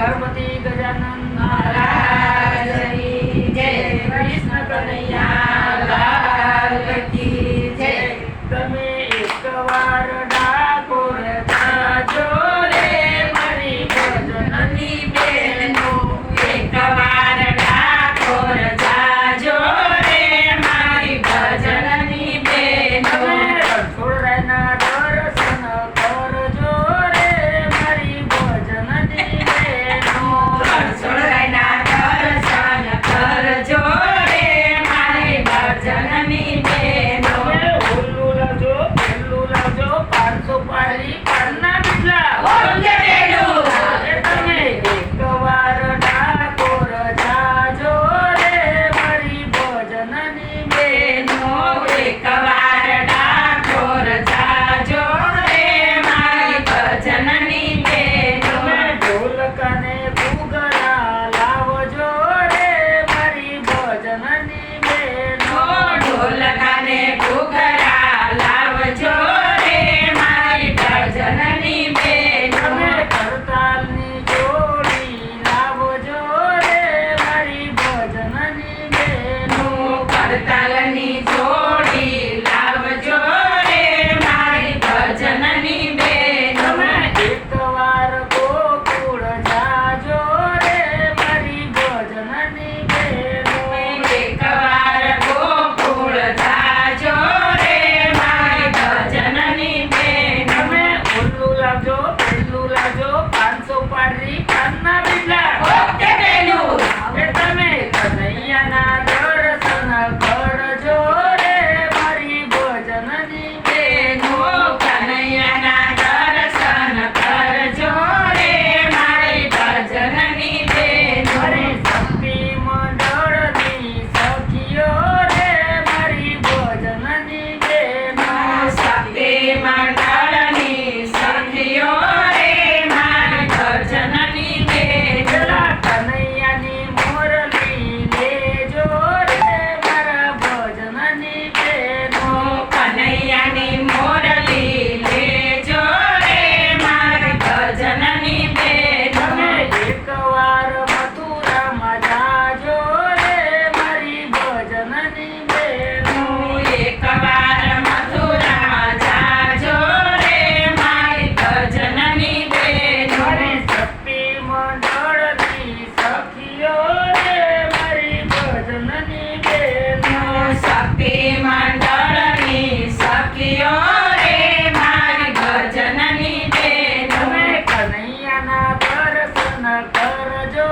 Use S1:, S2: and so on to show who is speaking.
S1: ગણપતિ ગજાનન મહારાજની જય. કૃષ્ણ કનૈયા લાલ કી જય. તમે એકવાર ડાકોર જાજો રે મારી ભજનની બેનો. એકવાર ડાકોર જાજો રે મારી ભજનની બેનો. રણછોડરાયના દર્શન કરજો રે મારી ભજનની બેનો. રણછોડરાયના દર્શન કરજો રે મારી ભજનની બેનો. ઓલું લાવજો પેલું લાવજો 500 પારી પારના બીજા. તમે એકવાર ડાકોર જાજો રે મારી ભજનની બેનો. એકવાર ડાકોર જાજો રે મારી ભજનની બેનો. ઢોલકાને ઘૂઘરા લાવજો રે મારી ભજનની બેનો. ઢોલકાને ઘૂઘરા લાવજો રે મારી ભજનની બેનો. કરતાલની જોડી લાવજો રે મારી ભજનની બેનો. કરતાલની જોડી લાવજો રે મારી ભજનની બેનો. એકવાર ગોકુળ જાજો રે મારી ભજનની બેનો. એકવાર ગોકુળ જાજો રે મારી ભજનની બેનો. ઓલું લાવજો પેલું લાવજો 500 પારી પાનના બીજા. તમે કનૈયાના દર્શન કરજો રે મારી ભજનની બેનો. કનૈયાના દર્શન કરજો રે મારી ભજનની બેનો. શક્તિ મંડળની સખીઓ રે મારી ભજનની બેનો. શક્તિ મંડળની સખીઓ રે મારી ભજનની બેનો. કનૈયાની મોરલી લેજો રે મારા ભજનની બેનો. કનૈયાની મોરલી લેજો રે મારી ભજનની બેનો. એકવાર મથુરામાં જાજો રે મારી ભજનની બેનો. એકવાર મથુરામાં જાજો રે મારી ભજનની બેનો. શક્તિ મંડળની સખીઓ રે મારી ભજનની બેનો. શક્તિ મંડળની સખીઓ રે મારી ભજનની બેનો. કનૈયાના દર્શન કરજો